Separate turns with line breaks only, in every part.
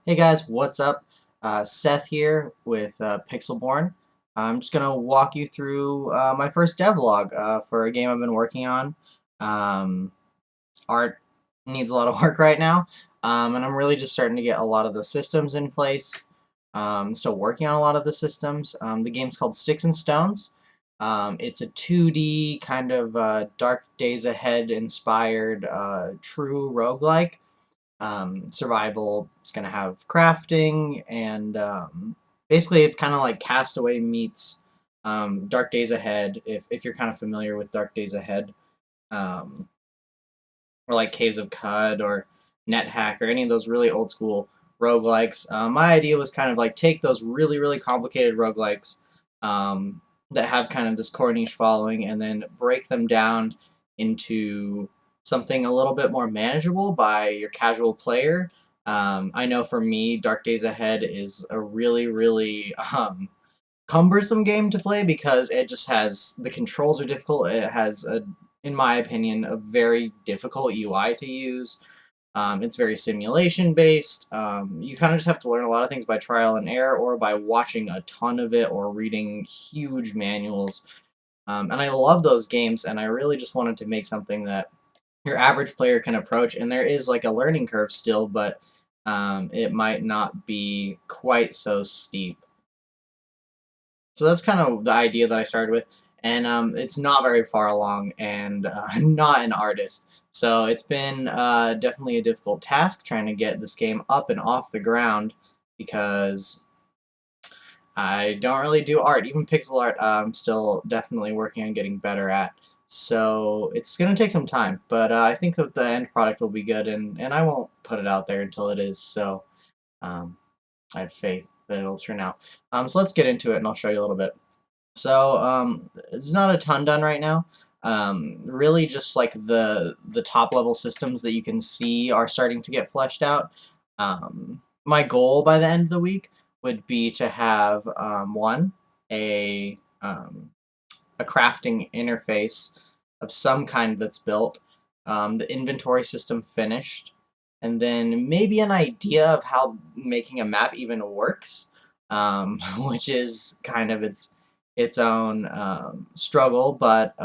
Hey guys, what's up? Seth here with Pixelborn. I'm just gonna walk you through my first devlog for a game I've been working on. Um, Art needs a lot of work right now, and I'm really just starting to get a lot of the systems in place. Still working on a lot of the systems. The game's called Sticks and Stones. It's a 2D kind of Dark Days Ahead inspired true roguelike. Survival is going to have crafting, and basically it's kind of like Castaway meets Dark Days Ahead, if you're kind of familiar with Dark Days Ahead, um, or like Caves of Cud or Nethack or any of those really old school roguelikes. My idea was kind of like take those really, really complicated roguelikes that have kind of this core niche following and then break them down into something a little bit more manageable by your casual player. I know for me, Dark Days Ahead is a really, really cumbersome game to play because it just has the controls are difficult. It has in my opinion, a very difficult UI to use. It's very simulation based. You kind of just have to learn a lot of things by trial and error or by watching a ton of it or reading huge manuals. And I love those games, and I really just wanted to make something that your average player can approach. And there is like a learning curve still, but it might not be quite so steep. So that's kind of the idea that I started with, and it's not very far along, and I'm not an artist, so it's been definitely a difficult task trying to get this game up and off the ground because I don't really do art. Even pixel art, I'm still definitely working on getting better at. So it's gonna take some time, but I think that the end product will be good, and I won't put it out there until it is. So um, I have faith that it'll turn out. So let's get into it, and I'll show you a little bit. So there's not a ton done right now. Really, just like the top level systems that you can see are starting to get fleshed out. My goal by the end of the week would be to have one a crafting interface of some kind that's built, the inventory system finished, and then maybe an idea of how making a map even works, which is kind of its own struggle. But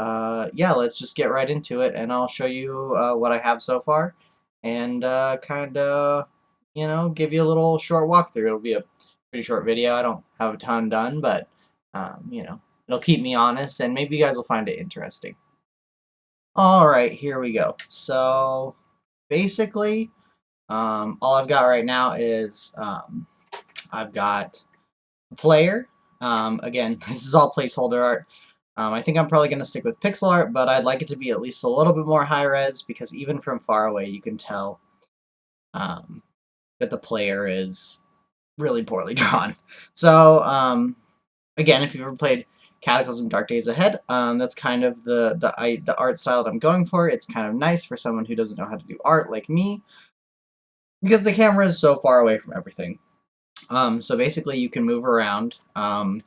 yeah, let's just get right into it, and I'll show you what I have so far, and kind of give you a little short walkthrough. It'll be a pretty short video. I don't have a ton done, but it'll keep me honest, and maybe you guys will find it interesting. All right, here we go. So basically, all I've got right now is I've got a player. Again, this is all placeholder art. I think I'm probably going to stick with pixel art, but I'd like it to be at least a little bit more high res because even from far away, you can tell that the player is really poorly drawn. So again, if you've ever played Cataclysm Dark Days Ahead, that's kind of the art style that I'm going for. It's kind of nice for someone who doesn't know how to do art like me, because the camera is so far away from everything. So basically you can move around. I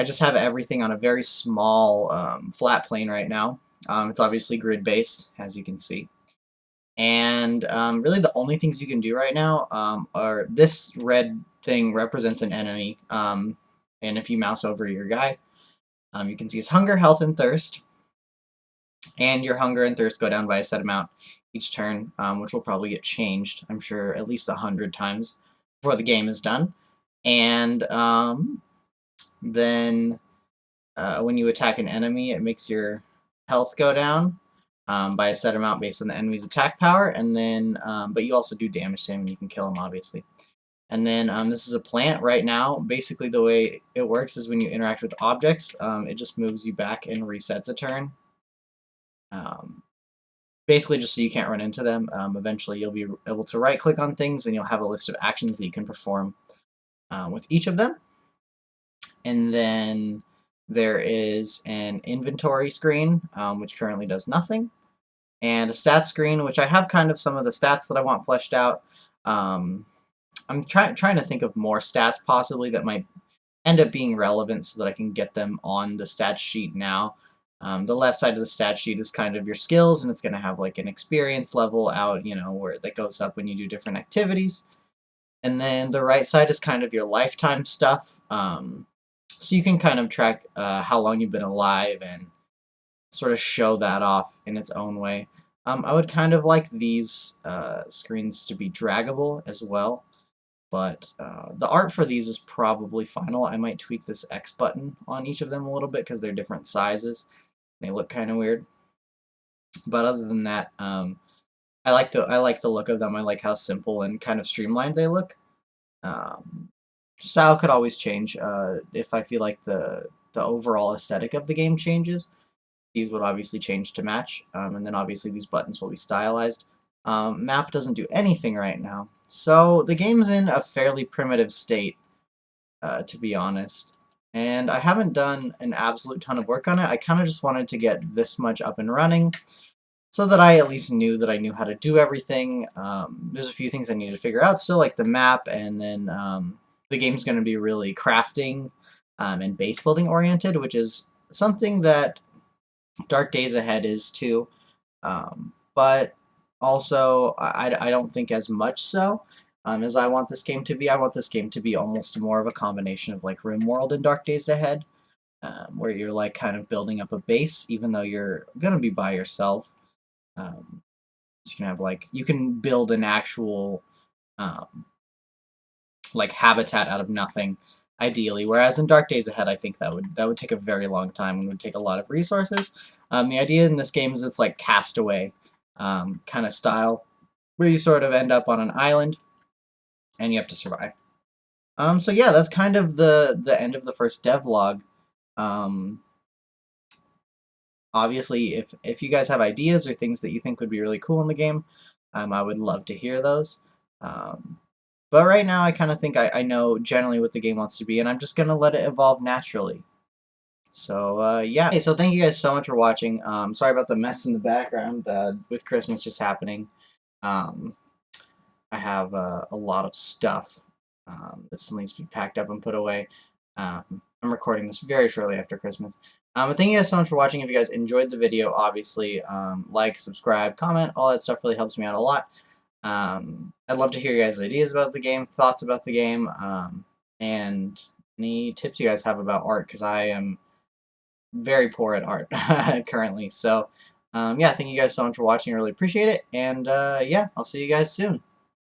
just have everything on a very small flat plane right now. It's obviously grid-based, as you can see. And really the only things you can do right now are this red thing represents an enemy. And if you mouse over your guy, you can see his hunger, health, and thirst. And your hunger and thirst go down by a set amount each turn, which will probably get changed, I'm sure, at least 100 times before the game is done. And then when you attack an enemy, it makes your health go down by a set amount based on the enemy's attack power. And then, but you also do damage to him, and you can kill him, obviously. And then this is a plant right now. Basically, the way it works is when you interact with objects, it just moves you back and resets a turn. Basically, just so you can't run into them. Eventually, you'll be able to right-click on things, and you'll have a list of actions that you can perform with each of them. And then there is an inventory screen, which currently does nothing, and a stats screen, which I have kind of some of the stats that I want fleshed out. I'm trying to think of more stats possibly that might end up being relevant so that I can get them on the stat sheet now. The left side of the stat sheet is kind of your skills, and it's going to have like an experience level out, where that goes up when you do different activities. And then the right side is kind of your lifetime stuff. So you can kind of track how long you've been alive and sort of show that off in its own way. I would kind of like these screens to be draggable as well, but the art for these is probably final. I might tweak this X button on each of them a little bit because they're different sizes. They look kind of weird. But other than that, I like the look of them. I like how simple and kind of streamlined they look. Um, Style could always change if I feel like the overall aesthetic of the game changes. These would obviously change to match, and then obviously these buttons will be stylized. Map doesn't do anything right now, so the game's in a fairly primitive state, to be honest. And I haven't done an absolute ton of work on it. I kind of just wanted to get this much up and running, so that I at least knew that I knew how to do everything. There's a few things I need to figure out still, like the map, and then the game's going to be really crafting and base building oriented, which is something that Dark Days Ahead is too, but also I don't think as much so as I want this game to be. I want this game to be almost more of a combination of like Rimworld and Dark Days Ahead, where you're like kind of building up a base, even though you're gonna be by yourself. So you can have like you can build an actual um, like habitat out of nothing, ideally. Whereas in Dark Days Ahead, I think that would take a very long time and would take a lot of resources. The idea in this game is it's like Castaway kind of style, where you sort of end up on an island and you have to survive. So yeah, that's kind of the end of the first devlog. Um, Obviously, if you guys have ideas or things that you think would be really cool in the game, I would love to hear those. Um, but right now, I kind of think I know generally what the game wants to be, and I'm just going to let it evolve naturally. So, yeah. Hey, so thank you guys so much for watching. Sorry about the mess in the background with Christmas just happening. Um, I have a lot of stuff that still needs to be packed up and put away. I'm recording this very shortly after Christmas. But thank you guys so much for watching. If you guys enjoyed the video, obviously, like, subscribe, comment, all that stuff really helps me out a lot. I'd love to hear your guys' ideas about the game, thoughts about the game, and any tips you guys have about art, because I am very poor at art currently. So, yeah, thank you guys so much for watching. I really appreciate it. And, yeah, I'll see you guys soon.